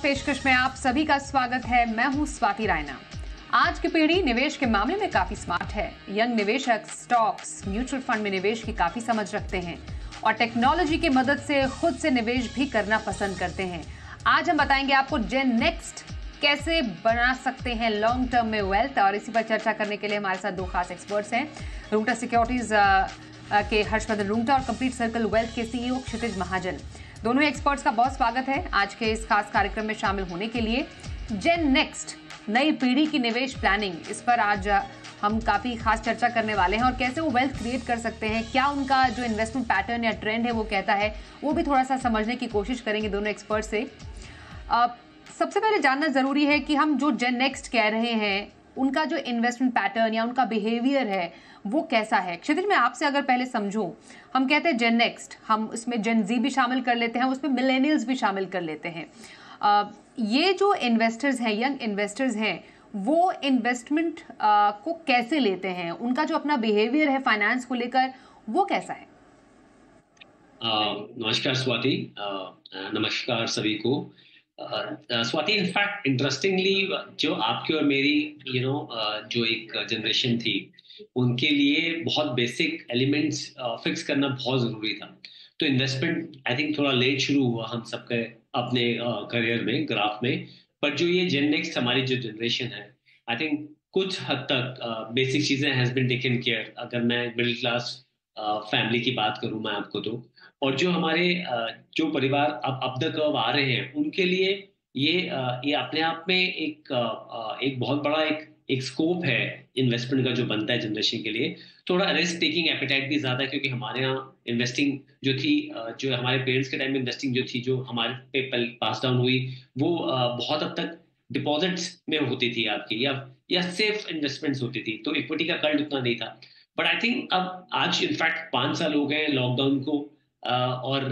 पेशकश में आप सभी का स्वागत है। मैं हूं स्वाति रायना। आज की पीढ़ी निवेश के मामले में काफी स्मार्ट है। यंग निवेशक स्टॉक्स, म्यूचुअल फंड में निवेश की काफी समझ रखते हैं और टेक्नोलॉजी की मदद से खुद से निवेश भी करना पसंद करते हैं। आज हम बताएंगे आपको जेन नेक्स्ट कैसे बना सकते हैं लॉन्ग टर्म में वेल्थ, और इसी पर चर्चा करने के लिए हमारे साथ दो खास एक्सपर्ट्स हैं। रूंगटा सिक्योरिटीज के हर्षवर्धन रूंगटा और कंप्लीट सर्कल वेल्थ के सीईओ क्षितिज महाजन। दोनों ही एक्सपर्ट्स का बहुत स्वागत है आज के इस खास कार्यक्रम में शामिल होने के लिए। जेन नेक्स्ट, नई पीढ़ी की निवेश प्लानिंग, इस पर आज हम काफी खास चर्चा करने वाले हैं और कैसे वो वेल्थ क्रिएट कर सकते हैं, क्या उनका जो इन्वेस्टमेंट पैटर्न या ट्रेंड है वो कहता है, वो भी थोड़ा सा समझने की कोशिश करेंगे दोनों एक्सपर्ट से। सबसे पहले जानना जरूरी है कि हम जो जेन नेक्स्ट कह रहे हैं उनका जो इन्वेस्टमेंट पैटर्न या उनका बिहेवियर है वो कैसा है। क्षितिज, मैं आपसे अगर पहले समझूं, हम कहते हैं जेन नेक्स्ट, हम उसमें जेन जी भी शामिल कर लेते हैं, उसमें मिलेनियल्स भी शामिल कर लेते हैं। ये जो इन्वेस्टर्स हैं, यंग इन्वेस्टर्स हैं, वो इन्वेस्टमेंट को कैसे लेते हैं, उनका जो अपना बिहेवियर है फाइनेंस को लेकर वो कैसा है? नमस्कार स्वाति, नमस्कार सभी को। स्वाति, इनफैक्ट इंटरेस्टिंगली जो आपकी और मेरी जो एक जनरेशन थी, उनके लिए बहुत बेसिक एलिमेंट्स फिक्स करना बहुत जरूरी था। तो इन्वेस्टमेंट आई थिंक थोड़ा लेट शुरू हुआ हम सबके अपने करियर में, ग्राफ में। पर जो ये जेन नेक्स्ट हमारी जो जनरेशन है, आई थिंक कुछ हद तक बेसिक चीजें हैज बीन टेकन केयर। अगर मैं मिडिल क्लास फैमिली की बात करूं मैं आपको, तो और जो हमारे जो परिवार अब अप द कर्व आ रहे हैं, उनके लिए ये अपने आप में एक बहुत बड़ा एक स्कोप है इन्वेस्टमेंट का जो बनता है जनरेशन के लिए। थोड़ा रिस्क टेकिंग एपेटाइट भी ज्यादा है, क्योंकि हमारे यहाँ इन्वेस्टिंग जो थी, जो हमारे पेरेंट्स के टाइम में इन्वेस्टिंग जो थी, जो हमारे पे पास डाउन हुई, वो बहुत हद तक डिपॉजिट्स में होती थी आपकी, या सेफ इन्वेस्टमेंट्स होती थी, तो इक्विटी का कल्ट उतना नहीं था। बट आई थिंक अब आज इनफैक्ट 5 साल हो गए लॉकडाउन को, और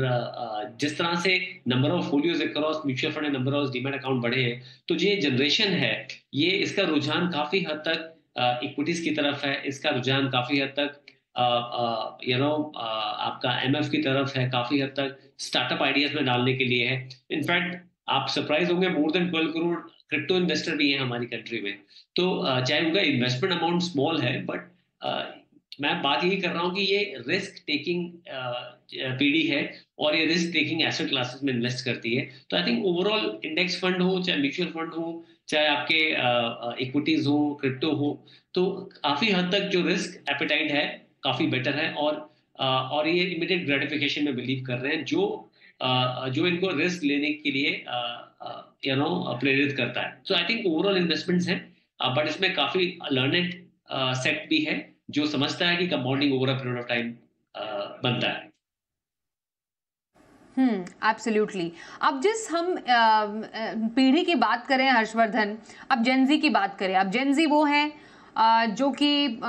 जिस तरह से number of folios across mutual fund, number of demat account बढ़े हैं, तो ये जनरेशन है, ये इसका रुझान काफी हद तक इक्विटीज की तरफ है, इसका रुझान काफी हद तक आपका एमएफ की तरफ है, काफी हद तक स्टार्टअप आइडियाज में डालने के लिए है। इनफैक्ट आप सरप्राइज होंगे, more than 12 crore crypto investor भी है हमारी कंट्री में। तो चाहे उनका इन्वेस्टमेंट अमाउंट स्मॉल है, बट मैं बात यही कर रहा हूँ कि ये रिस्क टेकिंग पीढ़ी है और ये रिस्क टेकिंग एसेट क्लासेस में इन्वेस्ट करती है। तो I think overall index fund हो, चाहे म्यूचुअल फंड हो, चाहे आपके इक्विटीज हो, क्रिप्टो हो, तो काफी हद तक जो रिस्क एपेटाइट है काफी बेटर है, और ये इमीडिएट ग्रेटिफिकेशन में बिलीव कर रहे हैं, जो इनको रिस्क लेने के लिए प्रेरित करता है। सो आई थिंक ओवरऑल इन्वेस्टमेंट्स हैं, बट इसमें काफी लर्नेड सेट भी है जो समझता है कि compounding over a period of time बनता है। एब्सोल्युटली। अब जिस हम पीढ़ी की बात करें हर्षवर्धन, अब जेनजी की बात करें, अब जेनजी वो हैं जो कि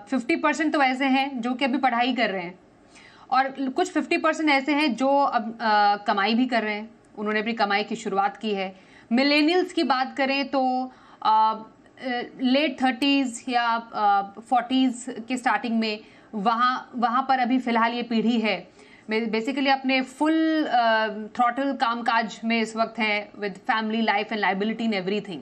50% तो ऐसे हैं जो कि अभी पढ़ाई कर रहे हैं, और कुछ 50% ऐसे हैं जो अब कमाई भी कर रहे हैं, उन्होंने अपनी कमाई की शुरुआत की है। मिलेनियल्स की बात करें तो लेट 30s या 40s के स्टार्टिंग में वहाँ पर अभी फिलहाल ये पीढ़ी है, बेसिकली अपने फुल थ्रॉटल कामकाज में इस वक्त हैं, with family life and liability in everything.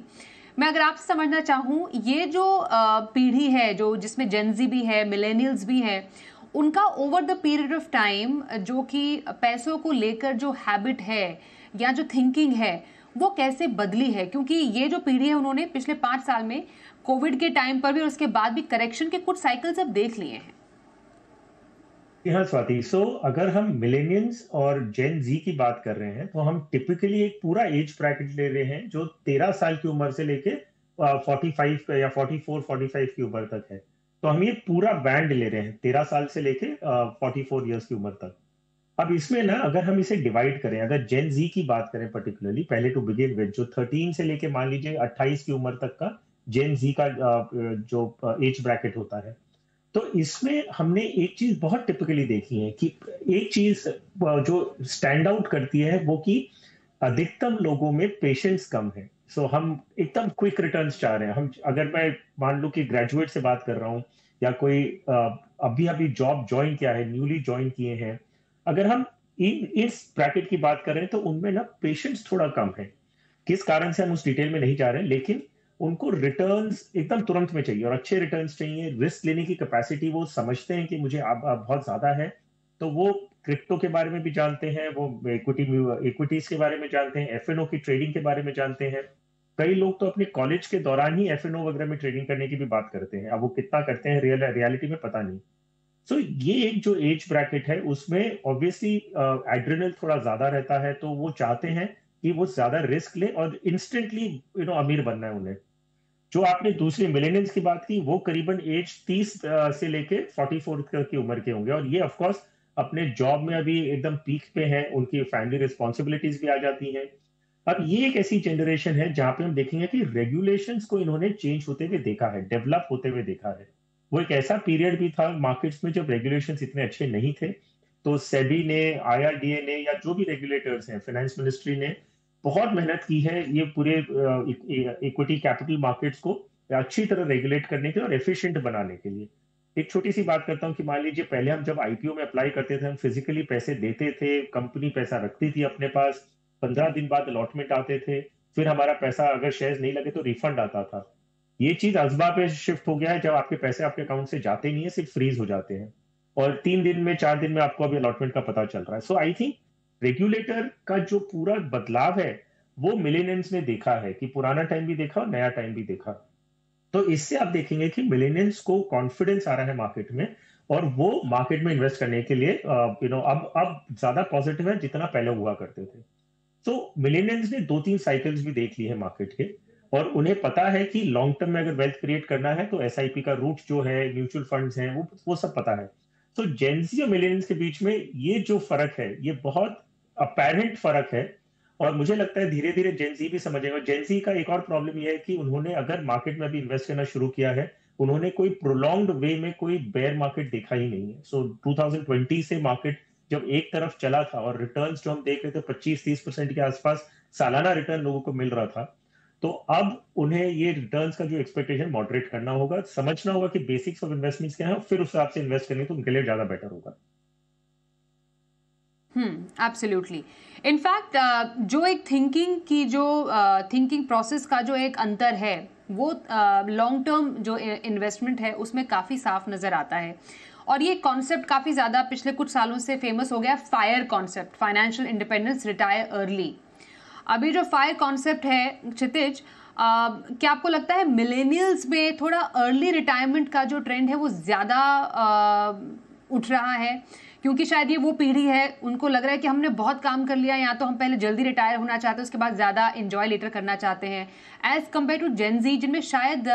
मैं अगर आपसे समझना चाहूँ, ये जो पीढ़ी है जो जिसमें जेनजी भी है, मिलेनियल्स भी है, उनका over the period of time जो कि पैसों को लेकर जो हैबिट है या जो थिंकिंग है वो कैसे बदली है, क्योंकि ये जो पीढ़ी है उन्होंने पिछले 5 साल में कोविड के टाइम पर भी और उसके बाद भी करेक्शन के कुछ साइकिल्स अब देख लिए हैं। हाँ स्वाति, अगर हम मिलेनियल्स और जेन जी की बात कर रहे हैं तो हम टिपिकली एक पूरा एज ब्रैकेट ले रहे हैं जो 13 साल की उम्र से लेके 45 या 44-45 की उम्र तक है। तो हम ये पूरा बैंड ले रहे हैं 13 साल से लेके 44 ईयर्स की उम्र तक। अब इसमें ना अगर हम इसे डिवाइड करें, अगर जेन जी की बात करें पर्टिकुलरली, पहले टू बिगिन विद, जो 13 से लेके मान लीजिए 28 की उम्र तक का जेन जी का जो एज ब्रैकेट होता है, तो इसमें हमने एक चीज बहुत टिपिकली देखी है कि एक चीज जो स्टैंड आउट करती है वो कि अधिकतम लोगों में पेशेंस कम है। हम एकदम क्विक रिटर्न्स चाह रहे हैं। हम, अगर मैं मान लूं कि ग्रेजुएट से बात कर रहा हूं या कोई अभी अभी जॉब ज्वाइन किया है, न्यूली ज्वाइन किए हैं, अगर हम इस ब्रैकेट की बात कर रहे हैं तो उनमें ना पेशेंस थोड़ा कम है। किस कारण से हम उस डिटेल में नहीं जा रहे हैं, लेकिन उनको रिटर्न्स एकदम तुरंत में चाहिए और अच्छे रिटर्न्स चाहिए। रिस्क लेने की कैपेसिटी वो समझते हैं कि मुझे अब बहुत ज्यादा है, तो वो क्रिप्टो के बारे में भी जानते हैं, वो इक्विटीज के बारे में जानते हैं, एफएनओ की ट्रेडिंग के बारे में जानते हैं। कई लोग तो अपने कॉलेज के दौरान ही एफएनओ वगैरह में ट्रेडिंग करने की भी बात करते हैं। अब वो कितना करते हैं रियलिटी में पता नहीं। सो ये एक जो एज ब्रैकेट है उसमें ऑब्वियसली एड्रेनल थोड़ा ज्यादा रहता है, तो वो चाहते हैं कि वो ज्यादा रिस्क ले और इंस्टेंटली अमीर बनना है उन्हें। जो आपने दूसरी मिलेनियल्स की बात की, वो करीबन एज 30 से लेके 44 की उम्र के होंगे, और ये ऑफकोर्स अपने जॉब में अभी एकदम पीक पे हैं, उनकी फैमिली रिस्पॉन्सिबिलिटीज भी आ जाती हैं। अब ये एक ऐसी जनरेशन है जहां पे हम देखेंगे कि रेगुलेशंस को इन्होंने चेंज होते हुए देखा है, डेवलप होते हुए देखा है। वो एक ऐसा पीरियड भी था मार्केट्स में जब रेगुलेशंस इतने अच्छे नहीं थे, तो सेबी ने, आईआरडीए ने, या जो भी रेगुलेटर्स हैं, फाइनेंस मिनिस्ट्री ने बहुत मेहनत की है ये पूरे इक्विटी कैपिटल मार्केट्स को अच्छी तरह रेगुलेट करने के लिए और एफिशिएंट बनाने के लिए। एक छोटी सी बात करता हूँ कि मान लीजिए पहले हम जब आईपीओ में अप्लाई करते थे, हम फिजिकली पैसे देते थे, कंपनी पैसा रखती थी अपने पास, 15 दिन बाद अलॉटमेंट आते थे, फिर हमारा पैसा अगर शेयर्स नहीं लगे तो रिफंड आता था। ये चीज अजबा पे शिफ्ट हो गया है, जब आपके पैसे आपके अकाउंट से जाते नहीं है, सिर्फ फ्रीज हो जाते हैं, और 3 दिन में 4 दिन में आपको अभी अलॉटमेंट का पता चल रहा है। सो आई थिंक रेगुलेटर का जो पूरा बदलाव है वो मिलेनियंस ने देखा है, कि पुराना टाइम भी देखा और नया टाइम भी देखा। तो इससे आप देखेंगे कि मिलेनियंस को कॉन्फिडेंस आ रहा है मार्केट में, और वो मार्केट में इन्वेस्ट करने के लिए अब ज्यादा पॉजिटिव है जितना पहले हुआ करते थे। तो मिलेनियंस ने 2-3 साइकिल्स भी देख ली है मार्केट के, और उन्हें पता है कि लॉन्ग टर्म में अगर वेल्थ क्रिएट करना है तो एसआईपी का रूट जो है, म्यूचुअल फंड्स हैं, वो सब पता है। तो जेंजी और मिलेनियंस के बीच में ये जो फर्क है, ये बहुत अपेरेंट फर्क है, और मुझे लगता है धीरे धीरे जेंजी भी समझेगा। जेंजी का एक और प्रॉब्लम यह है कि उन्होंने अगर मार्केट में अभी इन्वेस्ट करना शुरू किया है, उन्होंने कोई प्रोलॉन्ग्ड वे में कोई बेयर मार्केट देखा ही नहीं है। सो 2020 से मार्केट जब एक तरफ चला था और रिटर्न्स जो हम देख रहे थे 25-30% के आसपास सालाना रिटर्न लोगों को मिल रहा था, तो अब उन्हें ये रिटर्न्स का जो एक्सपेक्टेशन मॉडरेट करना होगा, समझना होगा कि बेसिक्स ऑफ इन्वेस्टमेंट्स क्या है, फिर उस हिसाब से इन्वेस्ट करेंगे तो उनके लिए ज्यादा बेटर होगा। एब्सोल्युटली। इनफैक्ट जो एक थिंकिंग प्रोसेस का जो एक अंतर है, वो लॉन्ग टर्म जो इन्वेस्टमेंट है उसमें काफ़ी साफ नज़र आता है। और ये कॉन्सेप्ट काफ़ी ज़्यादा पिछले कुछ सालों से फेमस हो गया, fire concept, financial independence, retire early. अभी जो फायर कॉन्सेप्ट है क्षितिज, क्या आपको लगता है मिलेनियल्स में थोड़ा अर्ली रिटायरमेंट का जो ट्रेंड है वो ज़्यादा उठ रहा है? क्योंकि शायद ये वो पीढ़ी है, उनको लग रहा है कि हमने बहुत काम कर लिया, या तो हम पहले जल्दी रिटायर होना चाहते हैं, उसके बाद ज़्यादा एंजॉय लेटर करना चाहते हैं, एज कम्पेयर टू जेन जी, जिनमें शायद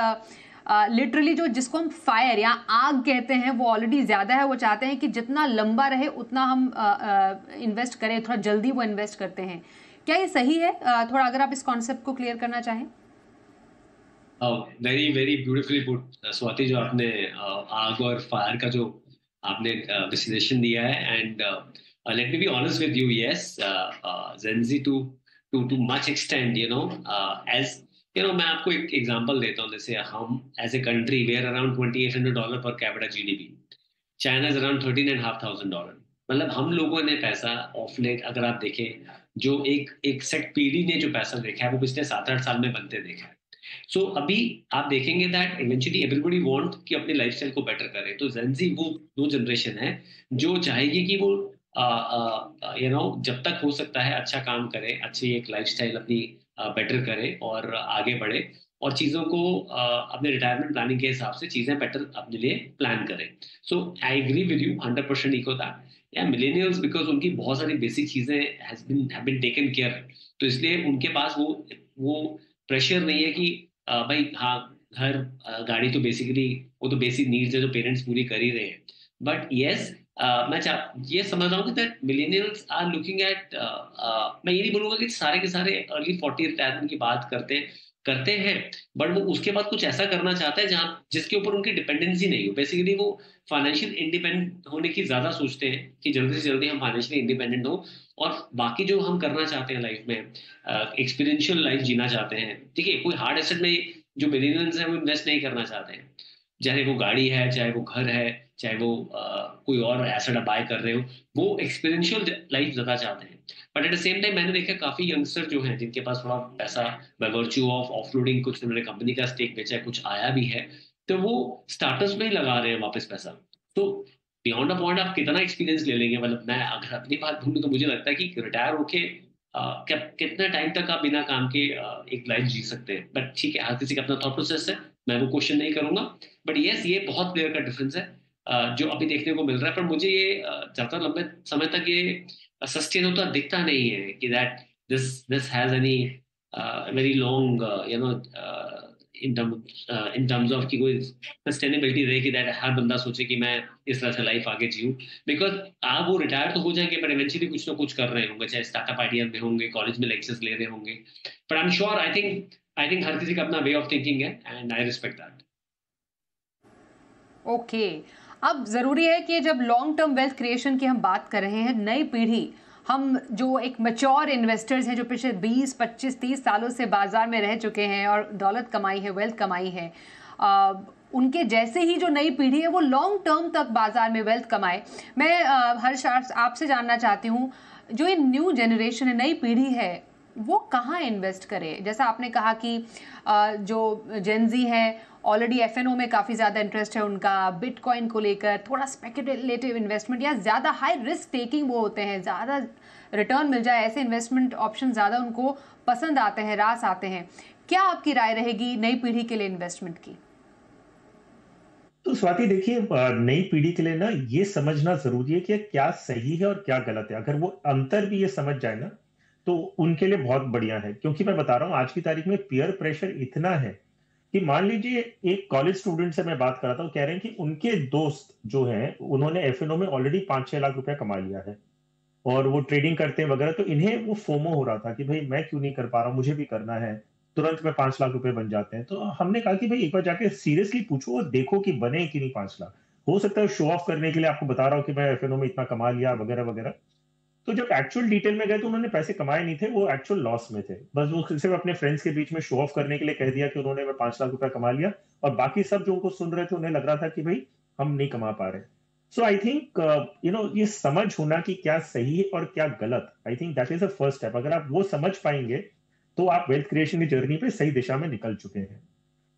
लिटरली जो जिसको हम फायर या आग कहते हैं वो ऑलरेडी ज़्यादा है। वो चाहते हैं कि जितना लंबा रहे उतना हम इन्वेस्ट करें, थोड़ा जल्दी वो इन्वेस्ट करते हैं। क्या ये सही है? थोड़ा अगर आप इस कॉन्सेप्ट को क्लियर करना चाहें। Very very beautifully put Swati, जो आपने आग और फायर का जो आपने डिस्क्रिप्शन दिया है, and let me be honest with you, yes, then too much extent, as मैं आपको एक एग्जांपल देता हूँ। जैसे हम as a country we are around $2,800 per capita GDP, China is around $13,500। मतलब हम लोगों ने पैसा ऑफ लेट, अगर आप देखें, जो एक सेट पीढ़ी ने जो पैसा देखा है वो पिछले 7-8 साल में बनते देखा है। सो अभी आप देखेंगे दैट इवेंचुअली एवरीबॉडी वांट कि अपनी लाइफस्टाइल को बेटर करे। तो जेनजी वो जनरेशन है जो चाहेगी कि वो जब तक हो सकता है अच्छा काम करे, अच्छी एक लाइफस्टाइल अपनी बेटर करे और आगे बढ़े, और चीज़ों को अपने रिटायरमेंट प्लानिंग के हिसाब से चीज़ें बेटर अपने लिए प्लान करें। So I agree with you 100% echo that. या मिलेनियल्स, बिकॉज उनकी बहुत सारी बेसिक चीज़ें हैव बीन टेकन केयर, तो इसलिए उनके पास वो प्रेशर नहीं है कि भाई हाँ, घर गाड़ी तो बेसिकली वो तो बेसिक नीड्स है जो पेरेंट्स पूरी कर ही रहे हैं। बट येस, मैं ये समझ रहा हूँ कि that millennials are looking at, मैं ये नहीं बोलूंगा कि सारे के सारे अर्ली 40 रिटायरमेंट की बात करते हैं, बट वो उसके बाद कुछ ऐसा करना चाहता है जहाँ जिसके ऊपर उनकी डिपेंडेंसी नहीं हो। बेसिकली वो फाइनेंशियल इंडिपेंडेंट होने की ज्यादा सोचते हैं कि जल्दी से जल्दी हम फाइनेंशियली इंडिपेंडेंट हो, और बाकी जो हम करना चाहते हैं लाइफ में, एक्सपीरियंशियल लाइफ जीना चाहते हैं। ठीक है, कोई हार्ड एसेट में जो मिलेनियल्स हैं वो इन्वेस्ट नहीं करना चाहते हैं, चाहे वो गाड़ी है, चाहे वो घर है, चाहे वो कोई और एसेट बाय कर रहे हो, वो एक्सपीरियंशियल लाइफ ज्यादा चाहते हैं। But at the same time मैंने देखा काफी यंगस्टर जो हैं जिनके पास थोड़ा पैसा बाय वर्च्यू ऑफ ऑफलोडिंग, कुछ उन्होंने कंपनी का स्टेक बेचा है, कुछ आया भी है, तो वो स्टार्टअप्स में ही लगा रहे हैं वापस पैसा। तो बियॉन्ड अ पॉइंट आप कितना एक्सपीरियंस ले लेंगे? मतलब मैं अगर अपनी बात ढूंढूं तो मुझे लगता है कि रिटायर होके कितना टाइम तक आप बिना काम के एक लाइफ जी सकते हैं। बट ठीक है, हर किसी का अपना थॉट प्रोसेस है, मैं वो क्वेश्चन नहीं करूंगा। बट यस, ये बहुत क्लियर का डिफरेंस है जो अभी देखने को मिल रहा है। पर मुझे ये ज्यादा लंबे समय तक ये सस्टेन होता दिखता नहीं है कि that this this has any very long you know in terms of कि कोई सस्टेनेबिलिटी रहे कि दैट हर बंदा सोचे कि मैं इस तरह से लाइफ आगे जीऊं। बिकॉज आप वो रिटायर तो हो जाएंगे, पर इवेंचुअली कुछ ना कुछ कर रहे होंगे, चाहे स्टार्टअप आइडिया में होंगे, कॉलेज में लेक्चर्स ले रहे होंगे। But I am sure, I think हर किसी का अपना वे ऑफ थिंकिंग है, and I respect that. Okay, अब ज़रूरी है कि जब लॉन्ग टर्म वेल्थ क्रिएशन की हम बात कर रहे हैं, नई पीढ़ी, हम जो एक मैच्योर इन्वेस्टर्स हैं जो पिछले 20, 25, 30 सालों से बाजार में रह चुके हैं और दौलत कमाई है, वेल्थ कमाई है, उनके जैसे ही जो नई पीढ़ी है वो लॉन्ग टर्म तक बाजार में वेल्थ कमाए। मैं हर्ष आपसे जानना चाहती हूँ, जो ये न्यू जनरेशन है, नई पीढ़ी है, वो कहाँ इन्वेस्ट करे? जैसा आपने कहा कि जो जेनजी है ऑलरेडी एफएनओ में काफ़ी ज़्यादा इंटरेस्ट है उनका, बिटकॉइन को लेकर थोड़ा स्पेकुलेटिव इन्वेस्टमेंट या ज़्यादा हाई रिस्क टेकिंग वो होते हैं, ज़्यादा रिटर्न मिल जाए ऐसे इन्वेस्टमेंट ऑप्शन ज़्यादा उनको पसंद आते हैं, रास आते हैं। क्या आपकी राय रहेगी नई पीढ़ी के लिए इन्वेस्टमेंट की? तो स्वाति देखिए, नई पीढ़ी के लिए ना ये समझना जरूरी है कि क्या सही है और क्या गलत है। अगर वो अंतर भी ये समझ जाए ना तो उनके लिए बहुत बढ़िया है। क्योंकि मैं बता रहा हूँ आज की तारीख में पीयर प्रेशर इतना है कि मान लीजिए एक कॉलेज स्टूडेंट से मैं बात कर रहा था, वो कह रहे हैं कि उनके दोस्त जो हैं उन्होंने एफएनओ में ऑलरेडी 5-6 लाख रुपया कमा लिया है और वो ट्रेडिंग करते हैं वगैरह। तो इन्हें वो फोमो हो रहा था कि भाई मैं क्यों नहीं कर पा रहा हूँ, मुझे भी करना है, तुरंत में 5 लाख रुपए बन जाते हैं। तो हमने कहा कि भाई एक बार जाके सीरियसली पूछो और देखो कि बने कि नहीं 5 लाख। हो सकता है शो ऑफ करने के लिए आपको बता रहा हूँ कि मैं एफएनओ में इतना कमा लिया वगैरह वगैरह। तो जब एक्चुअल डिटेल में गए तो उन्होंने पैसे कमाए नहीं थे, वो एक्चुअल लॉस में थे। बस वो सिर्फ अपने फ्रेंड्स के बीच में शो ऑफ करने के लिए कह दिया कि उन्होंने मैं 5 लाख रुपया कमा लिया, और बाकी सब जो उनको सुन रहे थे उन्हें लग रहा था कि भाई हम नहीं कमा पा रहे। सो आई थिंक ये समझ होना कि क्या सही है और क्या गलत, I think that is the first step. अगर आप वो समझ पाएंगे तो आप वेल्थ क्रिएशन की जर्नी पे सही दिशा में निकल चुके हैं।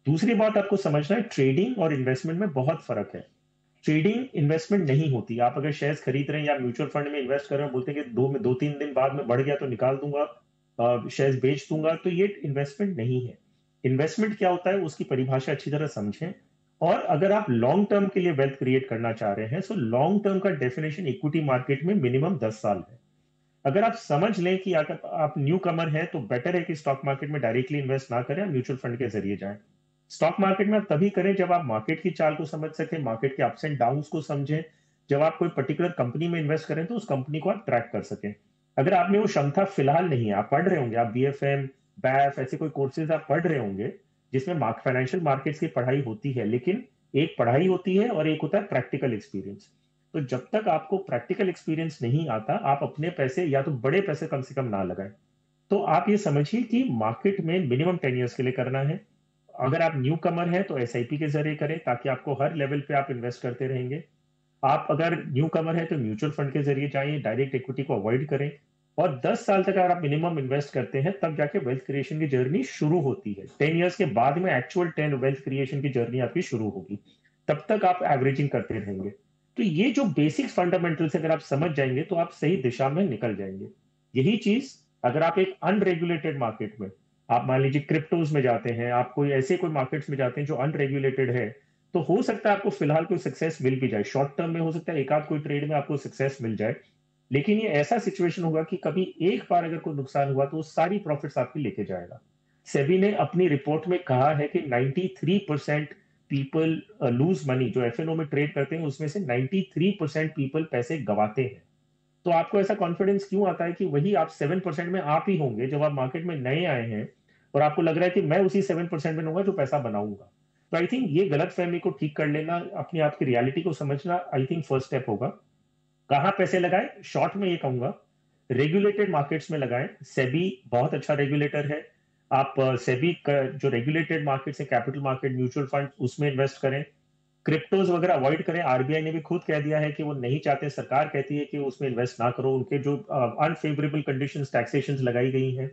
दूसरी बात आपको समझना है, ट्रेडिंग और इन्वेस्टमेंट में बहुत फर्क है। ट्रेडिंग इन्वेस्टमेंट नहीं होती। आप अगर शेयर्स खरीद रहे हैं या म्यूचुअल फंड में इन्वेस्ट कर रहे हैं, बोलते हैं कि 2-3 दिन बाद में बढ़ गया तो निकाल दूंगा, शेयर्स बेच दूंगा, तो ये इन्वेस्टमेंट नहीं है। इन्वेस्टमेंट क्या होता है उसकी परिभाषा अच्छी तरह समझें। और अगर आप लॉन्ग टर्म के लिए वेल्थ क्रिएट करना चाह रहे हैं, तो लॉन्ग टर्म का डेफिनेशन इक्विटी मार्केट में मिनिमम 10 साल है। अगर आप समझ लें कि अगर आप न्यू कमर हैं तो बेटर है कि स्टॉक मार्केट में डायरेक्टली इन्वेस्ट ना करें, म्यूचुअल फंड के जरिए जाएं। स्टॉक मार्केट में आप तभी करें जब आप मार्केट की चाल को समझ सकें, मार्केट के अप्स एंड डाउन्स को समझें। जब आप कोई पर्टिकुलर कंपनी में इन्वेस्ट करें तो उस कंपनी को आप ट्रैक कर सकें। अगर आप में वो क्षमता फिलहाल नहीं है, आप पढ़ रहे होंगे, आप बीएफएम, बैफ ऐसे कोई कोर्सेज आप पढ़ रहे होंगे जिसमें फाइनेंशियल मार्केट्स की पढ़ाई होती है, लेकिन एक पढ़ाई होती है और एक होता है प्रैक्टिकल एक्सपीरियंस। तो जब तक आपको प्रैक्टिकल एक्सपीरियंस नहीं आता, आप अपने पैसे या तो बड़े पैसे कम से कम ना लगाएं। तो आप ये समझिए कि मार्केट में मिनिमम 10 ईयर्स के लिए करना है। अगर आप न्यू कमर हैं तो एसआईपी के जरिए करें, ताकि आपको हर लेवल पे आप इन्वेस्ट करते रहेंगे। आप अगर न्यू कमर हैं तो म्यूचुअल फंड के जरिए जाइए, डायरेक्ट इक्विटी को अवॉइड करें। और 10 साल तक अगर आप मिनिमम इन्वेस्ट करते हैं तब जाके वेल्थ क्रिएशन की जर्नी शुरू होती है। 10 ईयर्स के बाद में एक्चुअल 10 वेल्थ क्रिएशन की जर्नी आपकी शुरू होगी। तब तक आप एवरेजिंग करते रहेंगे। तो ये जो बेसिक फंडामेंटल्स अगर आप समझ जाएंगे तो आप सही दिशा में निकल जाएंगे। यही चीज अगर आप एक अनरेगुलेटेड मार्केट में, आप मान लीजिए क्रिप्टोज में जाते हैं, आप कोई ऐसे कोई मार्केट्स में जाते हैं जो अनरेगुलेटेड है, तो हो सकता है आपको फिलहाल कोई सक्सेस मिल भी जाए। शॉर्ट टर्म में हो सकता है एक आध कोई ट्रेड में आपको सक्सेस मिल जाए, लेकिन ये ऐसा सिचुएशन होगा कि कभी एक बार अगर कोई नुकसान हुआ तो वो सारी प्रॉफिट्स आपकी लेके जाएगा। सेबी ने अपनी रिपोर्ट में कहा है कि 93% पीपल लूज मनी। जो एफएनओ में ट्रेड करते हैं उसमें से 93% पीपल पैसे गवाते हैं। तो आपको ऐसा कॉन्फिडेंस क्यों आता है कि वही आप 7% में आप ही होंगे जब आप मार्केट में नए आए हैं और आपको लग रहा है कि मैं उसी 7% में होऊंगा जो पैसा बनाऊंगा? तो आई थिंक ये गलत फहमी को ठीक कर लेना, अपनी आपकी रियलिटी को समझना, आई थिंक फर्स्ट स्टेप होगा। कहाँ पैसे लगाएं? शॉर्ट में ये कहूंगा रेगुलेटेड मार्केट्स में लगाएं। सेबी बहुत अच्छा रेगुलेटर है। आप सेबी का जो रेगुलेटेड मार्केट्स है, कैपिटल मार्केट, म्यूचुअल फंड, उसमें इन्वेस्ट करें। क्रिप्टोज वगैरह अवॉइड करें। आरबीआई ने भी खुद कह दिया है कि वो नहीं चाहते, सरकार कहती है कि उसमें इन्वेस्ट ना करो, उनके जो अनफेवरेबल कंडीशंस, टैक्सेशंस लगाई गई हैं।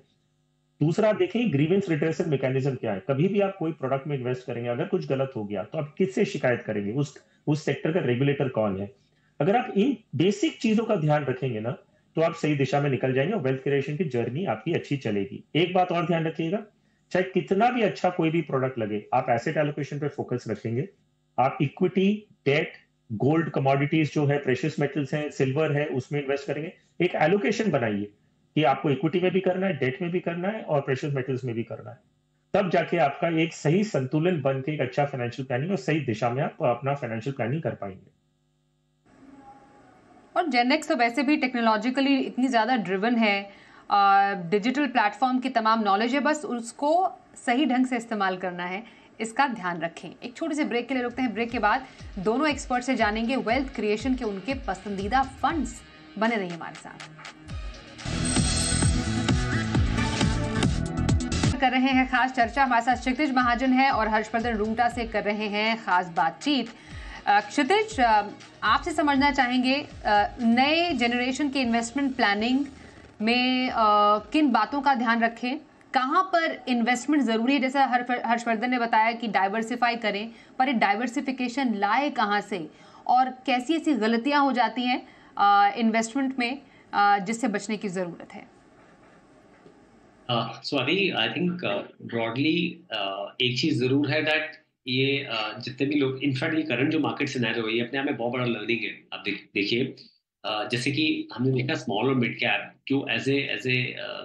दूसरा आप देखें ग्रीवेंस रिटर्सल मैकेनिज्म क्या है। कभी भी आप कोई प्रोडक्ट में इन्वेस्ट करेंगे, अगर कुछ गलत हो गया तो आप किससे शिकायत करेंगे? उस सेक्टर का रेगुलेटर कौन है? अगर आप इन बेसिक चीजों का ध्यान रखेंगे ना, तो आप सही दिशा में निकल जाएंगे और वेल्थ क्रिएशन की जर्नी आपकी अच्छी चलेगी। एक बात और ध्यान रखिएगा, चाहे कितना भी अच्छा कोई भी प्रोडक्ट लगे, आप एसेट एलोकेशन पे फोकस रखेंगे। आप इक्विटी, डेट, गोल्ड, कमोडिटीज जो है, प्रेशियस मेटल्स हैं, सिल्वर है, उसमें इन्वेस्ट करेंगे। एक एलोकेशन बनाइए कि आपको इक्विटी में भी करना है, डेट में भी करना है और प्रेशियस मेटल्स में भी करना है। तब जाके आपका एक सही संतुलन बन के एक अच्छा फाइनेंशियल प्लानिंग और सही दिशा में आप अपना फाइनेंशियल प्लानिंग कर पाएंगे। और जेनेक्स तो वैसे भी टेक्नोलॉजिकली इतनी ज़्यादा ड्रिवन है, डिजिटल प्लेटफॉर्म की तमाम नॉलेज है, बस उसको सही ढंग से इस्तेमाल करना है, इसका ध्यान रखें। एक छोटे से ब्रेक के लिए रुकते हैं। ब्रेक के बाद दोनों एक्सपर्ट से जानेंगे वेल्थ क्रिएशन के उनके पसंदीदा फंड्स। बने रहिए हमारे साथ। कर रहे हैं खास चर्चा, हमारे साथ क्षितिज महाजन है और हर्षवर्धन रूंगटा से कर रहे हैं खास बातचीत। क्षितिज, आपसे समझना चाहेंगे नए जनरेशन के इन्वेस्टमेंट प्लानिंग में किन बातों का ध्यान रखें, कहाँ पर इन्वेस्टमेंट जरूरी है? जैसा हर्षवर्धन ने बताया कि डाइवर्सिफाई करें, पर डाइवर्सिफिकेशन लाए कहाँ से और कैसी ऐसी गलतियां हो जाती हैं इन्वेस्टमेंट में जिससे बचने की जरूरत है? स्वाति, आई थिंक ब्रॉडली एक चीज जरूर है दैट ये जितने भी लोग, इनफैक्ट ये करंट जो मार्केट सिनेरियो है ये अपने आप में बहुत बड़ा लर्निंग है। आप देखिए जैसे कि हमने देखा स्मॉल और मिड कैप जो एज ए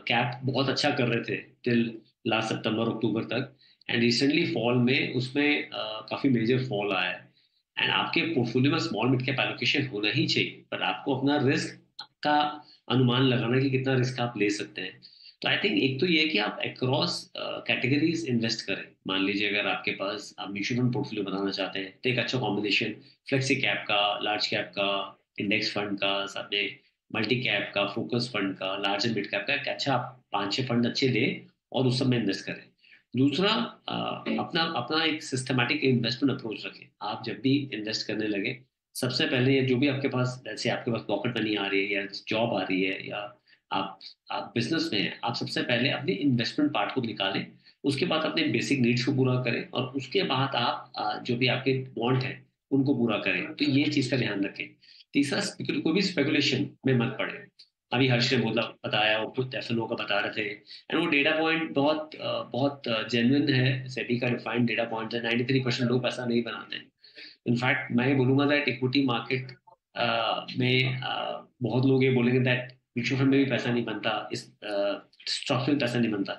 कैप बहुत अच्छा कर रहे थे टिल लास्ट सितंबर अक्टूबर तक, एंड रिसेंटली फॉल में उसमें काफी मेजर फॉल आया है। एंड आपके पोर्टफोलियो में स्मॉल मिड कैप एलोकेशन होना ही चाहिए, पर आपको अपना रिस्क का अनुमान लगाना कि कितना रिस्क आप ले सकते हैं। तो आई थिंक एक तो ये है कि आप अक्रॉस कैटेगरीज इन्वेस्ट करें। मान लीजिए अगर आपके पास आप म्यूचुअल फंड पोर्टफोलियो बनाना चाहते हैं तो एक अच्छा कॉम्बिनेशन फ्लेक्सी कैप का, लार्ज कैप का, इंडेक्स फंड का, साथ में मल्टी कैप का, फोकस फंड का, लार्ज एंड मिड कैप का एक अच्छा 5-6 फंड अच्छे ले और उस सब में इन्वेस्ट करें। दूसरा अपना अपना एक सिस्टमैटिक इन्वेस्टमेंट अप्रोच रखें। आप जब भी इन्वेस्ट करने लगे, सबसे पहले जो भी आपके पास, जैसे आपके पास पॉकेट मनी आ रही है या जॉब आ रही है या आप बिजनेस में हैं, आप सबसे पहले अपने इन्वेस्टमेंट पार्ट को निकालें। उसके बाद अपने बेसिक नीड्स को पूरा करें और उसके बाद आप जो भी आपके वांट है उनको पूरा करें। तो ये चीज का ध्यान रखें। तीसरा, कोई भी स्पेकुलेशन में मत पड़े। अभी हर्ष ने बताया और कुछ एफएनओ का बता रहे थे, एंड वो डेटा पॉइंट बहुत जेन्युइन है। सेबी का डिफाइंड डेटा पॉइंट है। 93% लोग पैसा नहीं बनाते हैं। इनफैक्ट मैं बोलूंगा दैट इक्विटी मार्केट में बहुत लोग ये बोलेंगे दैट म्यूचुअल फंड में भी पैसा नहीं बनता, इस स्टॉक्स में पैसा नहीं बनता।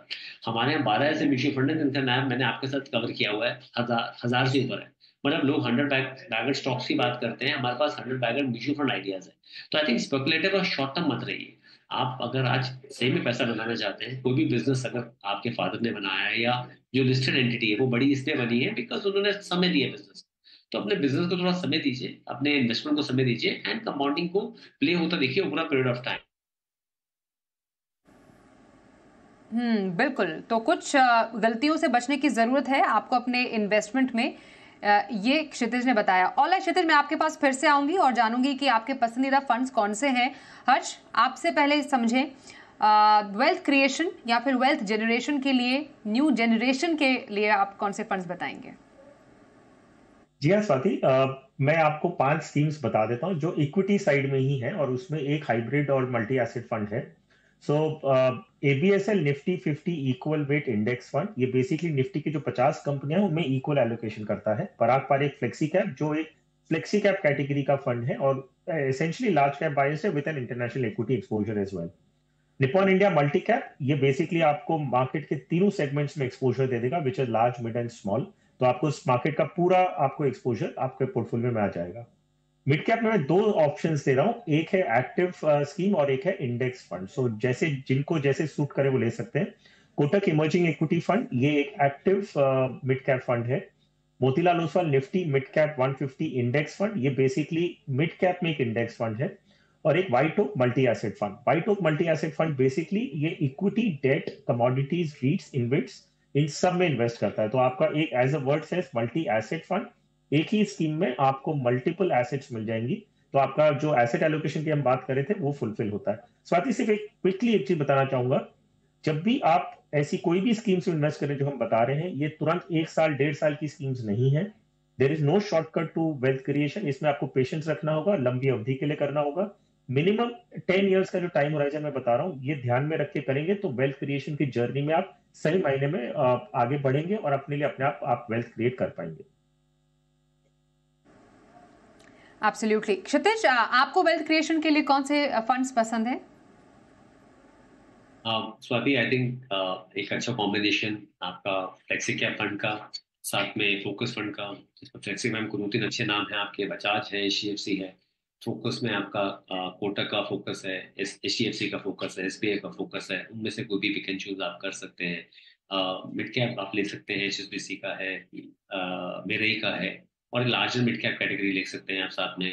हमारे यहाँ 12 ऐसे म्यूचुअल फंड है जिनका नाम मैंने आपके साथ कवर किया हुआ है, हजार से ऊपर है। मतलब लोग 100 बैगर स्टॉक्स की बात करते हैं, हमारे पास 100 बैगर म्यूचुअल फंड आइडियाज है। तो आई थिंक स्पेकुलेटिव और शॉर्ट टर्म मत रहिए। आप अगर आज सही में पैसा बनाना चाहते हैं, कोई भी बिजनेस अगर आपके फादर ने बनाया है या जो लिस्टेड एंटिटी है वो बड़ी इसलिए बनी है बिकॉज उन्होंने समय दिया बिजनेस, तो अपने बिजनेस को थोड़ा समय दीजिए, अपने इन्वेस्टमेंट को समय दीजिए एंड कंपाउंडिंग को प्ले होता देखिए over a period of time. बिल्कुल। तो कुछ गलतियों से बचने की जरूरत है आपको अपने इन्वेस्टमेंट में, ये क्षितिज ने बताया। ऑलराइट क्षितिज, मैं आपके पास फिर से आऊंगी और जानूंगी कि आपके पसंदीदा फंड्स कौन से हैं। हर्ष, आपसे पहले समझें वेल्थ क्रिएशन या फिर वेल्थ जनरेशन के लिए, न्यू जनरेशन के लिए आप कौन से फंड्स बताएंगे? जी हाँ स्वाति, मैं आपको 5 स्कीम्स बता देता हूँ जो इक्विटी साइड में ही है और उसमें एक हाइब्रिड और मल्टी एसेट फंड है। So ABSL Nifty 50 equal weight index fund, ये बेसिकली निफ्टी की जो 50 कंपनियां हैं उनमें इक्वल एलोकेशन करता है। पराग पारेख फ्लेक्सी कैप जो एक फ्लेक्सी कैप कैटेगरी का फंड है और एसेंशियली लार्ज कैप बायस है with an international equity exposure as well. Nippon India multi cap, ये बेसिकली आपको मार्केट के तीनों सेगमेंट्स में एक्सपोजर दे देगा, which is large, mid and small. तो आपको इस मार्केट का पूरा आपको एक्सपोजर आपके पोर्टफोलियो में आ जाएगा। मिड कैप में मैं 2 ऑप्शंस दे रहा हूँ, एक है एक्टिव स्कीम और एक है इंडेक्स फंड। सो जैसे जिनको जैसे सूट करे वो ले सकते हैं। कोटक इमर्जिंग इक्विटी फंड, ये एक एक्टिव मिड कैप फंड है। Motilal Oswal Nifty mid cap 150 index fund, ये बेसिकली मिड कैप में एक इंडेक्स फंड है। और एक White Oak multi asset fund. White Oak multi asset fund basically ये equity, debt, commodities, REITs, InvITs, इन सब में इन्वेस्ट करता है। तो आपका एक as a word says multi asset fund, एक ही स्कीम में आपको मल्टीपल एसेट्स मिल जाएंगी, तो आपका जो एसेट एलोकेशन की हम बात कर रहे थे वो फुलफिल होता है। स्वाति, सिर्फ एक क्विकली एक चीज बताना चाहूंगा, जब भी आप ऐसी कोई भी स्कीम्स में इन्वेस्ट करें जो हम बता रहे हैं, ये तुरंत 1 साल 1.5 साल की स्कीम्स नहीं है। There is no shortcut to wealth creation. इसमें आपको पेशेंस रखना होगा, लंबी अवधि के लिए करना होगा। मिनिमम 10 ईयर्स का जो टाइम होराइजन मैं बता रहा हूँ, ये ध्यान में रख के करेंगे तो वेल्थ क्रिएशन की जर्नी में आप सही मायने में आगे बढ़ेंगे और अपने लिए अपने आप वेल्थ क्रिएट कर पाएंगे। एब्सोल्युटली। क्षितिज, आपको वेल्थ क्रिएशन के लिए कौन से फंड्स पसंद है? स्वाति, आई थिंक एक अच्छा कॉम्बिनेशन आपका फ्लेक्सी कैप फंड का साथ में फोकस फंड का, जिसमें फ्लेक्सी कैप को 2-3 अच्छे नाम हैं आपके, बजाज है, HDFC है। फोकस में आपका कोटक का फोकस है, HDFC का फोकस है, SBI का फोकस है। उनमें से कोई भी पिक एंड चूज आप कर सकते हैं। मिड कैप आप ले सकते हैं, HSBC का है, मेरई का है, और लार्जर मिड कैप कैटेगरी ले सकते हैं आप साथ में।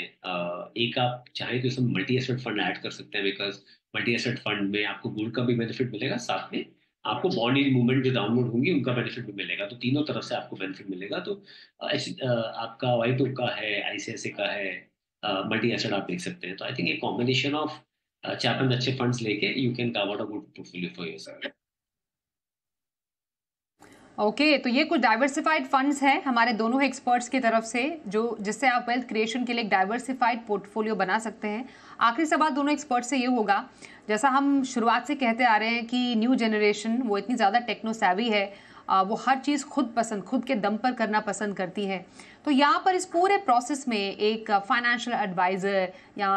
एक आप चाहें तो इसमें मल्टी एसेट फंड ऐड कर सकते हैं, बिकॉज मल्टी एसेट फंड में आपको गोल्ड का भी बेनिफिट मिलेगा, साथ में आपको बॉन्ड यील्ड मूवमेंट जो डाउनवर्ड होंगी उनका बेनिफिट भी मिलेगा। तो तीनों तरफ से आपको बेनिफिट मिलेगा। तो आपका वाइटो का है, ICICI का है, मल्टी एसेट आप देख सकते हैं। तो I think a combination of 4-5 अच्छे फंड्स लेके you can carve out a good portfolio for yourself. Okay, तो ये कुछ डाइवर्सिफाइड फंड्स हैं हमारे दोनों एक्सपर्ट्स की तरफ से, जो जिससे आप वेल्थ क्रिएशन के लिए एक डाइवर्सिफाइड पोर्टफोलियो बना सकते हैं। आखिरी सवाल दोनों एक्सपर्ट से ये होगा, जैसा हम शुरुआत से कहते आ रहे हैं कि न्यू जनरेशन वो इतनी ज़्यादा टेक्नो सैवी है, वो हर चीज़ खुद के दम पर करना पसंद करती है। तो यहाँ पर इस पूरे प्रोसेस में एक फाइनेंशियल एडवाइज़र या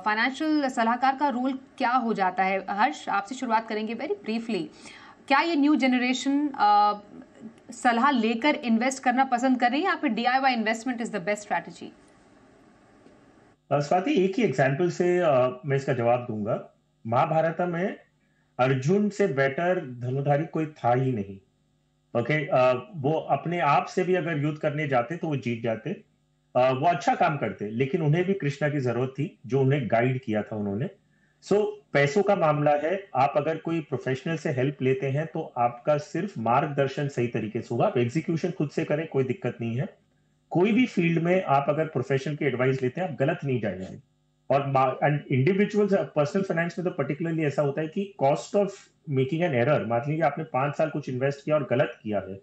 फाइनेंशियल सलाहकार का रोल क्या हो जाता है? हर्ष, आपसे शुरुआत करेंगे वेरी ब्रीफली। क्या ये न्यू जनरेशन सलाह लेकर इन्वेस्ट करना पसंद कर रही है या फिर DIY investment is the best strategy? Swati, एक ही एग्जाम्पल से मैं इसका जवाब दूंगा। महाभारत में अर्जुन से बेटर धनुधारी कोई था ही नहीं। ओके, वो अपने आप से भी अगर युद्ध करने जाते तो वो जीत जाते। वो अच्छा काम करते, लेकिन उन्हें भी कृष्णा की जरूरत थी, जो उन्हें गाइड किया था उन्होंने। पैसों का मामला है, आप अगर कोई प्रोफेशनल से हेल्प लेते हैं तो आपका सिर्फ मार्गदर्शन सही तरीके से होगा। आप एग्जीक्यूशन खुद से करें, कोई दिक्कत नहीं है। कोई भी फील्ड में आप अगर प्रोफेशनल की एडवाइस लेते हैं, आप गलत नहीं जाएंगे। और इंडिविजुअल्स पर्सनल फाइनेंस में तो पर्टिकुलरली ऐसा होता है कि cost of making an error, मान लीजिए आपने 5 साल कुछ इन्वेस्ट किया और गलत किया है,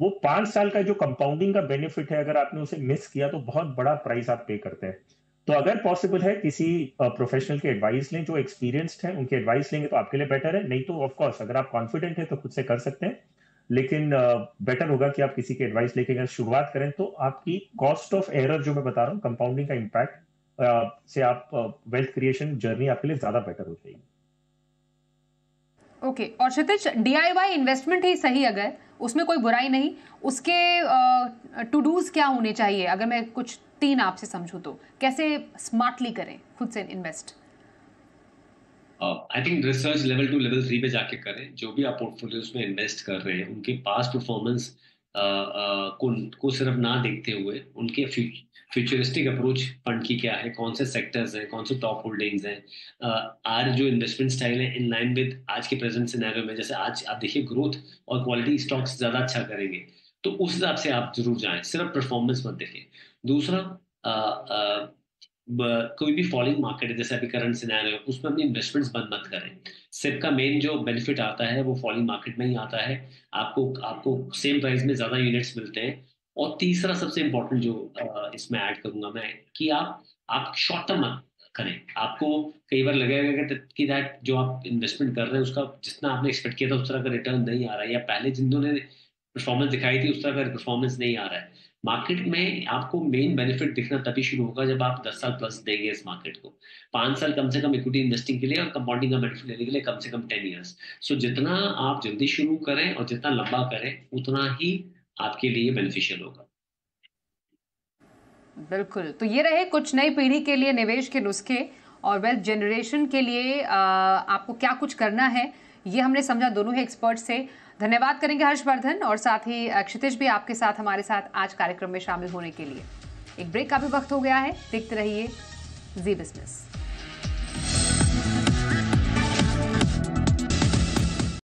वो 5 साल का जो कंपाउंडिंग का बेनिफिट है, अगर आपने उसे मिस किया तो बहुत बड़ा प्राइस आप पे करते हैं। तो अगर पॉसिबल है किसी प्रोफेशनल की एडवाइस लें जो एक्सपीरियंस्ड है, उनकी एडवाइस लेंगे तो आपके लिए बेटर है। नहीं तो ऑफ कोर्स अगर आप कॉन्फिडेंट है तो खुद से कर सकते हैं, लेकिन बेटर होगा कि आप किसी की एडवाइस लेके अगर शुरुआत करें तो आपकी कॉस्ट ऑफ एरर जो मैं बता रहा हूँ, कंपाउंडिंग का इम्पैक्ट से आप वेल्थ क्रिएशन जर्नी आपके लिए ज्यादा बेटर हो जाएगी। ओके, और क्षितिज, DIY इन्वेस्टमेंट ही सही, अगर उसमें कोई बुराई नहीं, उसके टू डूज क्या होने चाहिए? अगर मैं कुछ 3 आपसे समझूं तो कैसे स्मार्टली करें खुद से invest? I think research level 2 level 3 पे जाके करें। जो भी आप पोर्टफोलियोज में इन्वेस्ट कर रहे हैं, उनके पास्ट परफॉर्मेंस को सिर्फ ना देखते हुए उनके फ्यूचरिस्टिक अप्रोच फंड की क्या है, कौन से सेक्टर्स हैं, कौन से टॉप होल्डिंग्स हैं, आज जो इन्वेस्टमेंट स्टाइल है इन लाइन विद आज के प्रेजेंट सिनेरियो में। जैसे आज आप देखिए ग्रोथ और क्वालिटी स्टॉक्स ज्यादा अच्छा करेंगे, तो उस हिसाब से आप जरूर जाएं, सिर्फ परफॉर्मेंस मत देखें। दूसरा, कोई भी फॉलिंग मार्केट है, जैसे अभी करंट सिनेरियो, उसमें अपनी इन्वेस्टमेंट्स बंद मत करें। सिप का मेन जो बेनिफिट आता है वो फॉलिंग मार्केट में ही आता है। आपको सेम प्राइस में ज्यादा यूनिट्स मिलते हैं। और तीसरा सबसे इंपॉर्टेंट जो इसमें ऐड करूंगा मैं, कि आप शॉर्ट टर्म मत करें। आपको कई बार लगेगा कि दैट जो आप इन्वेस्टमेंट कर रहे हैं उसका जितना आपने एक्सपेक्ट किया था उस तरह का रिटर्न नहीं आ रहा है, या पहले जिन्होंने परफॉर्मेंस दिखाई थी उस तरह का परफॉर्मेंस नहीं आ रहा है। मार्केट में आपको मेन बेनिफिट दिखना तभी शुरू होगा जब आप 10 साल प्लस देंगे इस मार्केट को। 5 साल कम से कम इक्विटी इन्वेस्टिंग के लिए और कंपाउंडिंग का बेनिफिट लेने के लिए कम से कम 10 ईयर्स। सो जितना आप जल्दी शुरू करें और जितना लंबा करें, उतना ही आपके लिए बेनिफिशियल होगा। बिल्कुल, तो ये रहे कुछ नई पीढ़ी के लिए निवेश के नुस्खे और वेल्थ जनरेशन के लिए आपको क्या कुछ करना है, ये हमने समझा दोनों ही एक्सपर्ट से। धन्यवाद करेंगे हर्षवर्धन, और साथ ही क्षितिज भी आपके साथ हमारे साथ आज कार्यक्रम में शामिल होने के लिए। एक ब्रेक का भी वक्त हो गया है, देखते रहिए जी बिजनेस।